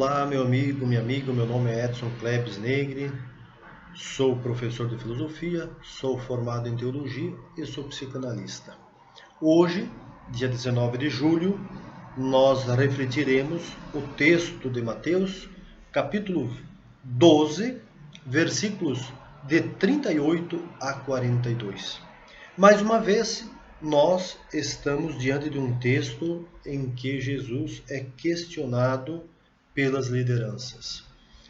Olá, meu amigo, minha amiga, meu nome é Edson Klebs Negri, sou professor de filosofia, sou formado em teologia e sou psicanalista. Hoje, dia 19 de julho, nós refletiremos o texto de Mateus, capítulo 12, versículos de 38 a 42. Mais uma vez, nós estamos diante de um texto em que Jesus é questionado pelas lideranças.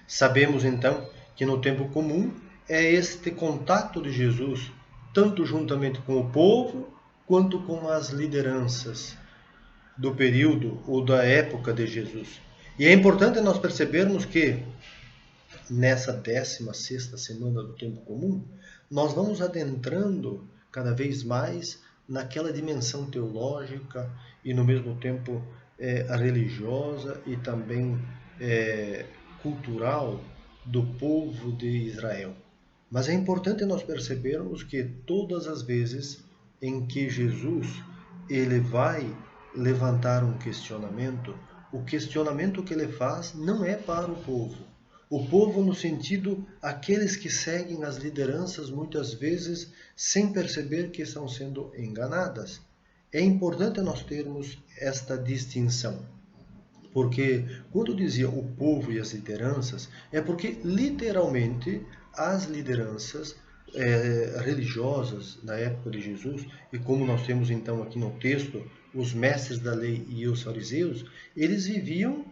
Sabemos então que no tempo comum é este contato de Jesus, tanto juntamente com o povo quanto com as lideranças do período ou da época de Jesus. E é importante nós percebermos que nessa 16ª semana do tempo comum, nós vamos adentrando cada vez mais naquela dimensão teológica e no mesmo tempo religiosa e também cultural do povo de Israel. Mas é importante nós percebermos que todas as vezes em que Jesus ele vai levantar um questionamento, o questionamento que ele faz não é para o povo. O povo no sentido aqueles que seguem as lideranças muitas vezes sem perceber que estão sendo enganadas. É importante nós termos esta distinção. Porque quando dizia o povo e as lideranças, é porque literalmente as lideranças religiosas na época de Jesus, e como nós temos então aqui no texto, os mestres da lei e os fariseus, eles viviam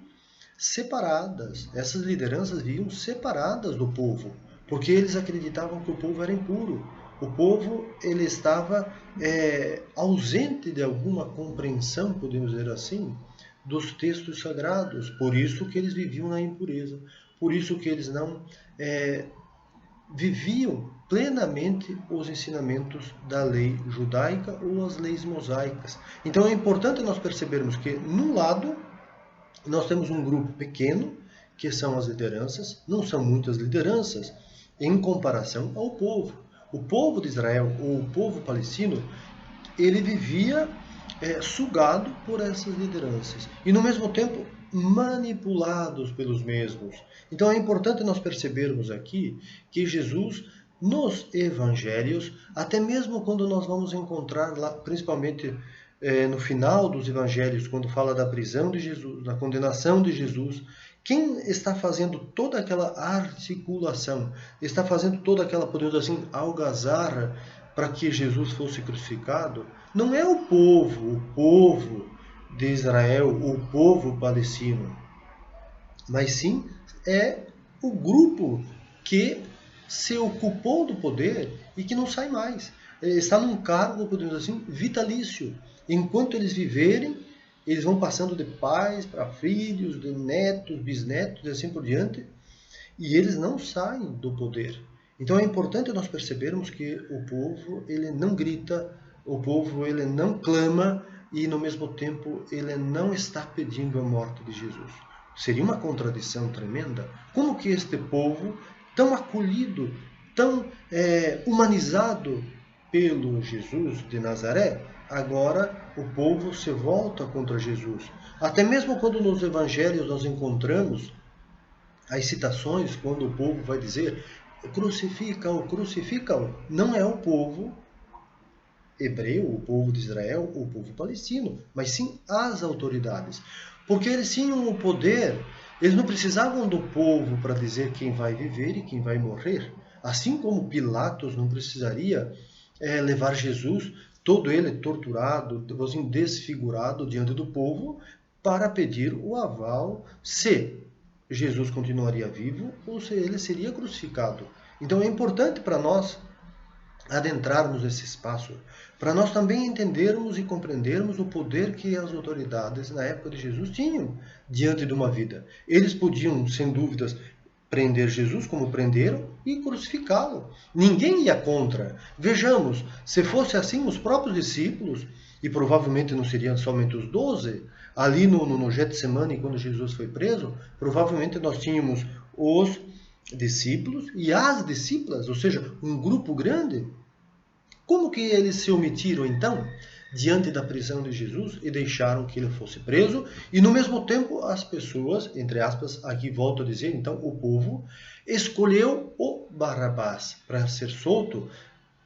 separadas, essas lideranças viviam separadas do povo, porque eles acreditavam que o povo era impuro. O povo ele estava ausente de alguma compreensão, podemos dizer assim, dos textos sagrados, por isso que eles viviam na impureza, por isso que eles não viviam plenamente os ensinamentos da lei judaica ou as leis mosaicas. Então é importante nós percebermos que, num lado, nós temos um grupo pequeno, que são as lideranças, não são muitas lideranças, em comparação ao povo. O povo de Israel, ou o povo palestino, ele vivia sugado por essas lideranças e no mesmo tempo manipulados pelos mesmos. Então é importante nós percebermos aqui que Jesus nos evangelhos, até mesmo quando nós vamos encontrar lá, principalmente no final dos evangelhos, quando fala da prisão de Jesus, da condenação de Jesus, quem está fazendo toda aquela articulação, está fazendo toda aquela, podemos dizer assim, algazarra para que Jesus fosse crucificado, não é o povo de Israel, o povo palestino, mas sim é o grupo que se ocupou do poder e que não sai mais. Está num cargo, podemos dizer assim, vitalício. Enquanto eles viverem, eles vão passando de pais para filhos, de netos, bisnetos e assim por diante, e eles não saem do poder. Então é importante nós percebermos que o povo ele não grita, o povo ele não clama e no mesmo tempo ele não está pedindo a morte de Jesus. Seria uma contradição tremenda. Como que este povo, tão acolhido, tão humanizado pelo Jesus de Nazaré, agora o povo se volta contra Jesus. Até mesmo quando nos evangelhos nós encontramos as citações, quando o povo vai dizer crucifica-o, crucifica-o, não é o povo hebreu, o povo de Israel, o povo palestino, mas sim as autoridades. Porque eles tinham o poder, eles não precisavam do povo para dizer quem vai viver e quem vai morrer. Assim como Pilatos não precisaria levar Jesus, todo ele torturado, assim, desfigurado diante do povo, para pedir o aval se Jesus continuaria vivo ou se ele seria crucificado. Então é importante para nós adentrarmos esse espaço, para nós também entendermos e compreendermos o poder que as autoridades na época de Jesus tinham diante de uma vida. Eles podiam, sem dúvidas, prender Jesus como prenderam e crucificá-lo. Ninguém ia contra. Vejamos, se fosse assim, os próprios discípulos, e provavelmente não seriam somente os 12, ali no Getsemane, quando Jesus foi preso, provavelmente nós tínhamos os discípulos e as discípulas, ou seja, um grupo grande. Como que eles se omitiram então? diante da prisão de Jesus e deixaram que ele fosse preso. E no mesmo tempo as pessoas, entre aspas, aqui volto a dizer, então o povo, escolheu o Barrabás para ser solto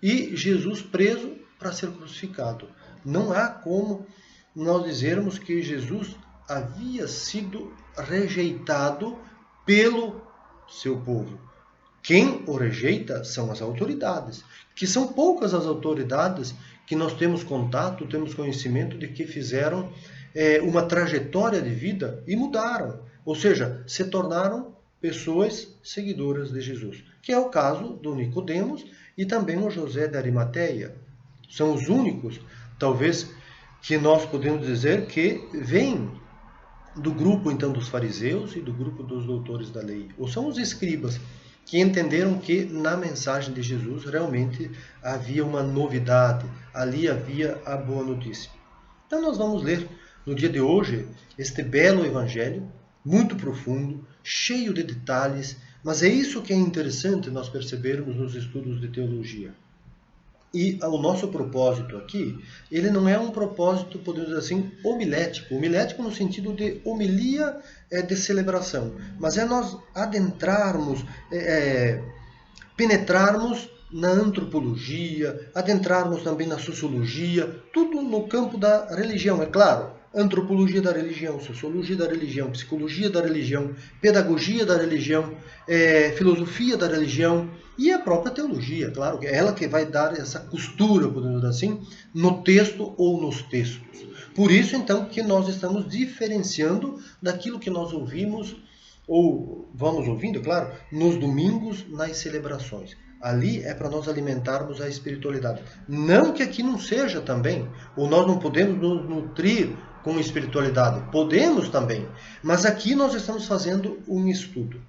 e Jesus preso para ser crucificado. Não há como nós dizermos que Jesus havia sido rejeitado pelo seu povo. Quem o rejeita são as autoridades, que são poucas as autoridades que nós temos contato, temos conhecimento de que fizeram uma trajetória de vida e mudaram, ou seja, se tornaram pessoas seguidoras de Jesus, que é o caso do Nicodemos e também o José de Arimateia. São os únicos, talvez, que nós podemos dizer que vêm do grupo então dos fariseus e do grupo dos doutores da lei, ou são os escribas, que entenderam que na mensagem de Jesus realmente havia uma novidade, ali havia a boa notícia. Então nós vamos ler no dia de hoje este belo evangelho, muito profundo, cheio de detalhes, mas é isso que é interessante nós percebermos nos estudos de teologia. E o nosso propósito aqui, ele não é um propósito, podemos dizer assim, homilético. Homilético no sentido de homilia de celebração. Mas é nós adentrarmos, penetrarmos na antropologia, adentrarmos também na sociologia, tudo no campo da religião, é claro. Antropologia da religião, sociologia da religião, psicologia da religião, pedagogia da religião, filosofia da religião e a própria teologia, claro, que é ela que vai dar essa costura, podemos dizer assim, no texto ou nos textos. Por isso, então, que nós estamos diferenciando daquilo que nós ouvimos, ou vamos ouvindo, claro, nos domingos, nas celebrações. Ali é para nós alimentarmos a espiritualidade. Não que aqui não seja também, ou nós não podemos nos nutrir com espiritualidade. Podemos também, mas aqui nós estamos fazendo um estudo.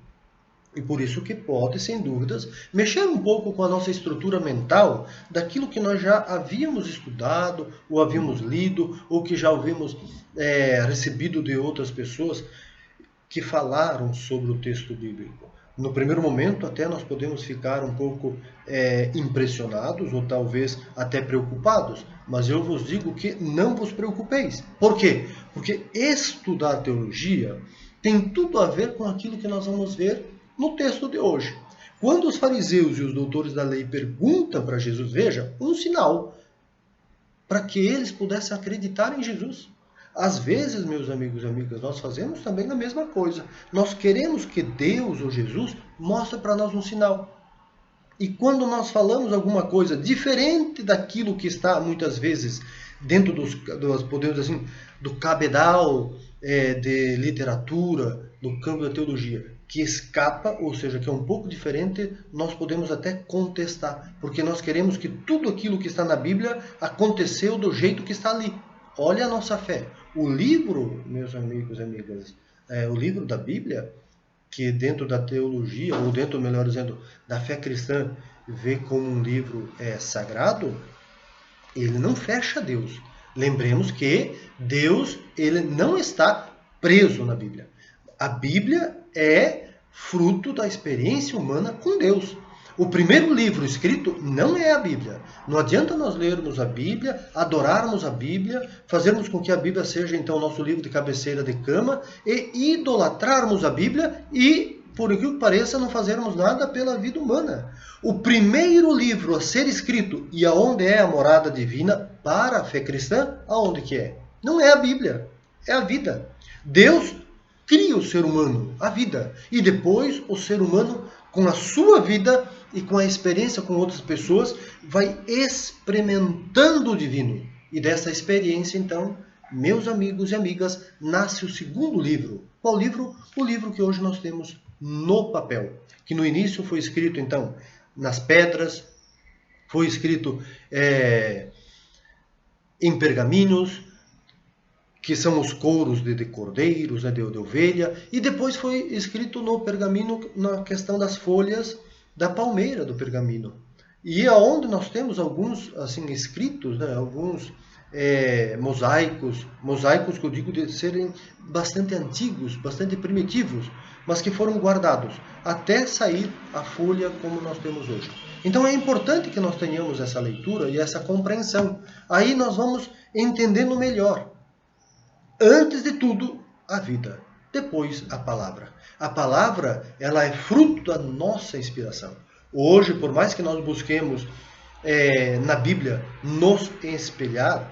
E por isso que pode, sem dúvidas, mexer um pouco com a nossa estrutura mental daquilo que nós já havíamos estudado, ou havíamos lido, ou que já havíamos recebido de outras pessoas que falaram sobre o texto bíblico. No primeiro momento, até nós podemos ficar um pouco impressionados ou talvez até preocupados, mas eu vos digo que não vos preocupeis. Por quê? Porque estudar teologia tem tudo a ver com aquilo que nós vamos ver no texto de hoje. Quando os fariseus e os doutores da lei perguntam para Jesus, veja, um sinal para que eles pudessem acreditar em Jesus. Às vezes, meus amigos e amigas, nós fazemos também a mesma coisa. Nós queremos que Deus ou Jesus mostre para nós um sinal. E quando nós falamos alguma coisa diferente daquilo que está, muitas vezes, dentro podemos dizer assim, do cabedal de literatura, do campo da teologia, que escapa, ou seja, que é um pouco diferente, nós podemos até contestar. Porque nós queremos que tudo aquilo que está na Bíblia aconteceu do jeito que está ali. Olha a nossa fé. O livro, meus amigos e amigas, o livro da Bíblia, que dentro da teologia, ou dentro, melhor dizendo, da fé cristã, vê como um livro sagrado, ele não fecha Deus. Lembremos que Deus, ele não está preso na Bíblia. A Bíblia é fruto da experiência humana com Deus. O primeiro livro escrito não é a Bíblia. Não adianta nós lermos a Bíblia, adorarmos a Bíblia, fazermos com que a Bíblia seja então nosso livro de cabeceira de cama e idolatrarmos a Bíblia e, por incrível que pareça, não fazermos nada pela vida humana. O primeiro livro a ser escrito e aonde é a morada divina para a fé cristã, aonde que é? Não é a Bíblia, é a vida. Deus cria o ser humano, a vida, e depois o ser humano, com a sua vida e com a experiência com outras pessoas, vai experimentando o divino. E dessa experiência, então, meus amigos e amigas, nasce o segundo livro. Qual livro? O livro que hoje nós temos no papel, que no início foi escrito, então, nas pedras, foi escrito em pergaminhos, que são os couros de cordeiros, de ovelha, e depois foi escrito no pergaminho na questão das folhas da palmeira do pergaminho. E aonde nós temos alguns assim escritos, né, alguns mosaicos que eu digo de serem bastante antigos, bastante primitivos, mas que foram guardados até sair a folha como nós temos hoje. Então é importante que nós tenhamos essa leitura e essa compreensão. Aí nós vamos entendendo melhor, antes de tudo, a vida, depois a palavra. A palavra, ela é fruto da nossa inspiração. Hoje, por mais que nós busquemos na Bíblia nos espelhar,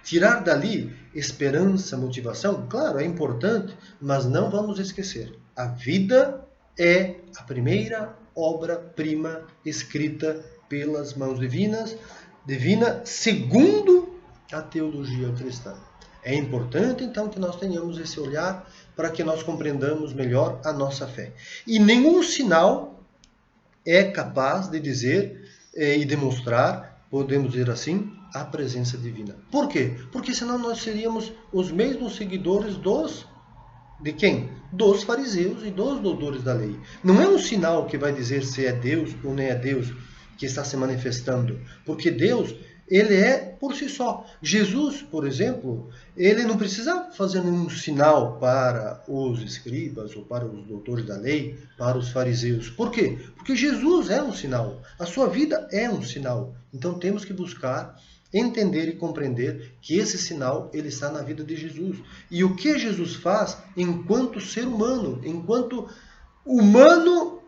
tirar dali esperança, motivação, claro, é importante, mas não vamos esquecer, a vida é a primeira obra-prima escrita pelas mãos divina segundo a teologia cristã. É importante, então, que nós tenhamos esse olhar para que nós compreendamos melhor a nossa fé. E nenhum sinal é capaz de dizer e demonstrar, podemos dizer assim, a presença divina. Por quê? Porque senão nós seríamos os mesmos seguidores de quem? Dos fariseus e dos doutores da lei. Não é um sinal que vai dizer se é Deus ou não é Deus que está se manifestando, porque Deus, ele é por si só. Jesus, por exemplo, ele não precisa fazer nenhum sinal para os escribas ou para os doutores da lei, para os fariseus. Por quê? Porque Jesus é um sinal. A sua vida é um sinal. Então temos que buscar entender e compreender que esse sinal ele está na vida de Jesus. E o que Jesus faz enquanto ser humano, enquanto humano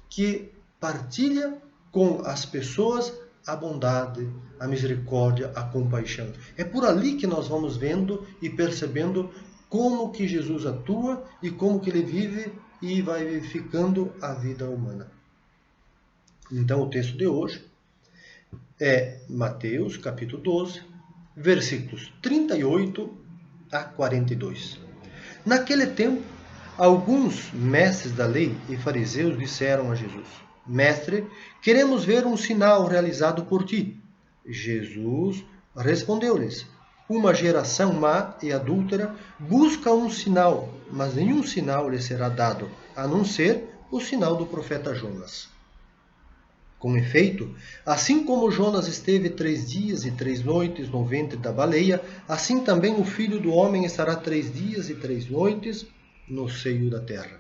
que partilha com as pessoas a bondade, a misericórdia, a compaixão. É por ali que nós vamos vendo e percebendo como que Jesus atua e como que ele vive e vai vivificando a vida humana. Então o texto de hoje é Mateus, capítulo 12, versículos 38 a 42. Naquele tempo, alguns mestres da lei e fariseus disseram a Jesus: Mestre, queremos ver um sinal realizado por ti. Jesus respondeu-lhes: Uma geração má e adúltera busca um sinal, mas nenhum sinal lhe será dado, a não ser o sinal do profeta Jonas. Com efeito, assim como Jonas esteve 3 dias e 3 noites no ventre da baleia, assim também o Filho do Homem estará 3 dias e 3 noites no seio da terra.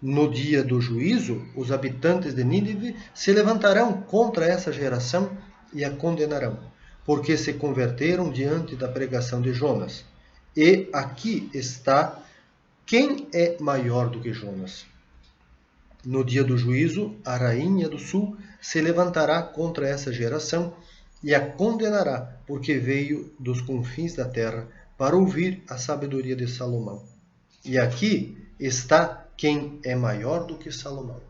No dia do juízo, os habitantes de Nínive se levantarão contra essa geração e a condenarão, porque se converteram diante da pregação de Jonas. E aqui está quem é maior do que Jonas. No dia do juízo, a rainha do sul se levantará contra essa geração e a condenará, porque veio dos confins da terra para ouvir a sabedoria de Salomão. E aqui está quem é maior do que Salomão.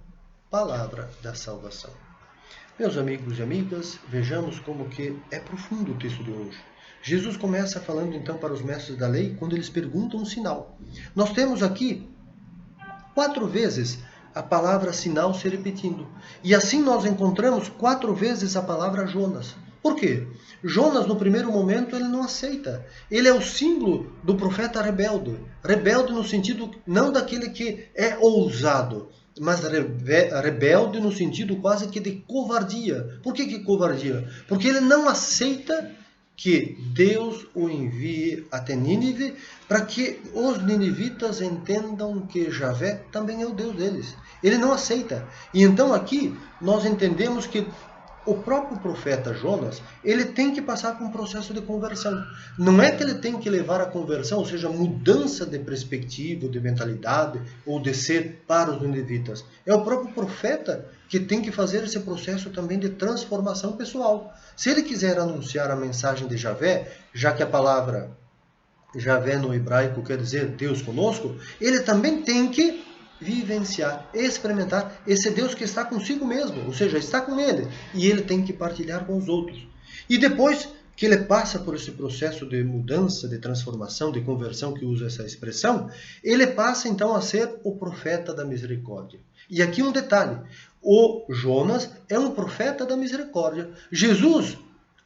Palavra da salvação. Meus amigos e amigas, vejamos como que é profundo o texto de hoje. Jesus começa falando então para os mestres da lei quando eles perguntam um sinal. Nós temos aqui 4 vezes a palavra sinal se repetindo. E assim nós encontramos 4 vezes a palavra Jonas. Por quê? Jonas, no primeiro momento, ele não aceita. Ele é o símbolo do profeta rebelde. Rebelde no sentido não daquele que é ousado, mas rebelde no sentido quase que de covardia. Por que covardia? Porque ele não aceita que Deus o envie até Nínive para que os ninivitas entendam que Javé também é o Deus deles. Ele não aceita. E então aqui nós entendemos que o próprio profeta Jonas, ele tem que passar por um processo de conversão. Não é que ele tem que levar a conversão, ou seja, mudança de perspectiva, de mentalidade, ou de ser para os ninivitas. É o próprio profeta que tem que fazer esse processo também de transformação pessoal. Se ele quiser anunciar a mensagem de Javé, já que a palavra Javé no hebraico quer dizer Deus conosco, ele também tem que vivenciar, experimentar esse Deus que está consigo mesmo, ou seja, está com ele, e ele tem que partilhar com os outros. E depois que ele passa por esse processo de mudança, de transformação, de conversão, que usa essa expressão, ele passa então a ser o profeta da misericórdia. E aqui um detalhe, o Jonas é um profeta da misericórdia. Jesus,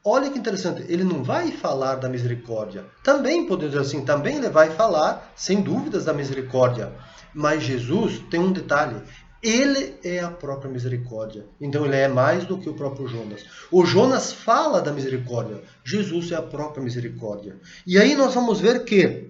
olha que interessante, ele não vai falar da misericórdia. Também, podemos dizer assim, também ele vai falar, sem dúvidas, da misericórdia. Mas Jesus tem um detalhe, ele é a própria misericórdia. Então ele é mais do que o próprio Jonas. O Jonas fala da misericórdia, Jesus é a própria misericórdia. E aí nós vamos ver que,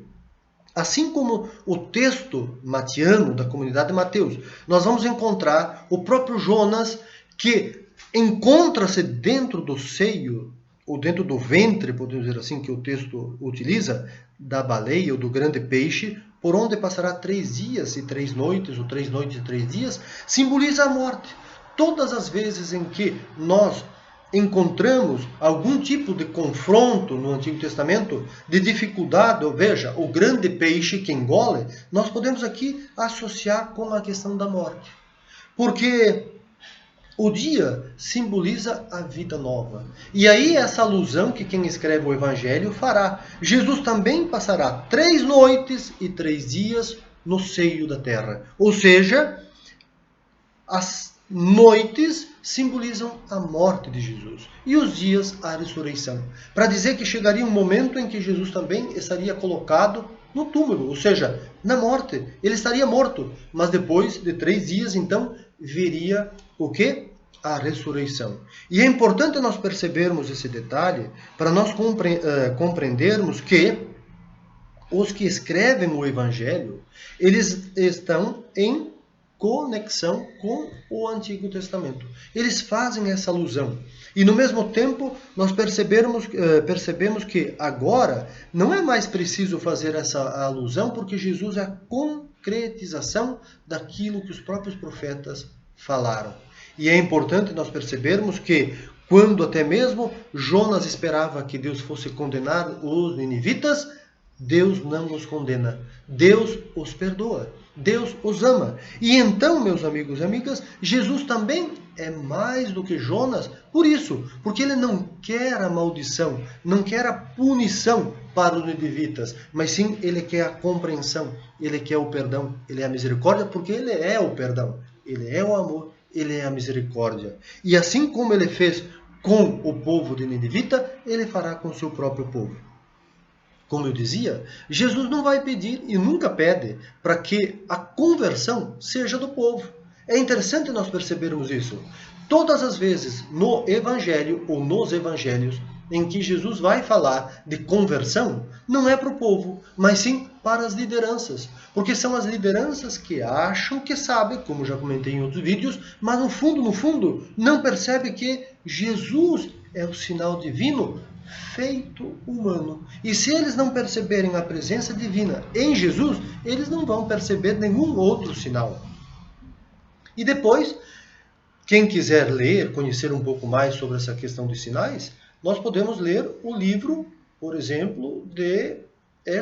assim como o texto matiano da comunidade de Mateus, nós vamos encontrar o próprio Jonas que encontra-se dentro do seio ou dentro do ventre, podemos dizer assim, que o texto utiliza, da baleia ou do grande peixe, por onde passará 3 dias e 3 noites, ou 3 noites e 3 dias, simboliza a morte. Todas as vezes em que nós encontramos algum tipo de confronto no Antigo Testamento, de dificuldade, veja, o grande peixe que engole, nós podemos aqui associar com a questão da morte. Porque o dia simboliza a vida nova. E aí essa alusão que quem escreve o Evangelho fará. Jesus também passará 3 noites e 3 dias no seio da terra. Ou seja, as noites simbolizam a morte de Jesus e os dias a ressurreição. Para dizer que chegaria um momento em que Jesus também estaria colocado no túmulo, ou seja, na morte. Ele estaria morto, mas depois de 3 dias, então, viria o quê? A ressurreição. E é importante nós percebermos esse detalhe para nós compreendermos que os que escrevem o Evangelho, eles estão em conexão com o Antigo Testamento. Eles fazem essa alusão. E no mesmo tempo, nós percebemos que agora não é mais preciso fazer essa alusão, porque Jesus é a concretização daquilo que os próprios profetas falaram. E é importante nós percebermos que, quando até mesmo Jonas esperava que Deus fosse condenar os ninivitas, Deus não os condena. Deus os perdoa. Deus os ama. E então, meus amigos e amigas, Jesus também é mais do que Jonas por isso. Porque ele não quer a maldição, não quer a punição para os ninivitas, mas sim ele quer a compreensão, ele quer o perdão, ele é a misericórdia, porque ele é o perdão, ele é o amor, ele é a misericórdia. E assim como ele fez com o povo de Ninivita, ele fará com o seu próprio povo. Como eu dizia, Jesus não vai pedir e nunca pede para que a conversão seja do povo. É interessante nós percebermos isso. Todas as vezes no Evangelho ou nos Evangelhos em que Jesus vai falar de conversão, não é para o povo, mas sim para as lideranças. Porque são as lideranças que acham que sabem, como já comentei em outros vídeos, mas no fundo, não percebe que Jesus é o sinal divino feito humano. E se eles não perceberem a presença divina em Jesus, eles não vão perceber nenhum outro sinal. E depois, quem quiser ler, conhecer um pouco mais sobre essa questão de sinais, nós podemos ler o livro, por exemplo, de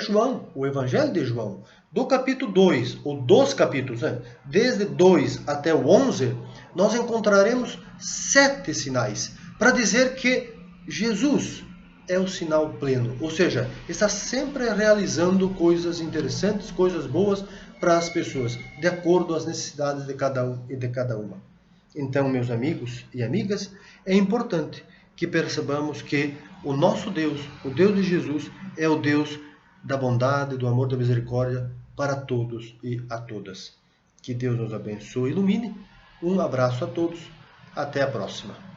João, o Evangelho de João. Do capítulo 2, ou dos capítulos, desde 2 até o 11, nós encontraremos 7 sinais, para dizer que Jesus é o sinal pleno, ou seja, está sempre realizando coisas interessantes, coisas boas para as pessoas, de acordo às necessidades de cada um e de cada uma. Então, meus amigos e amigas, é importante que percebamos que o nosso Deus, o Deus de Jesus, é o Deus da bondade, do amor, da misericórdia para todos e a todas. Que Deus nos abençoe e ilumine. Um abraço a todos. Até a próxima.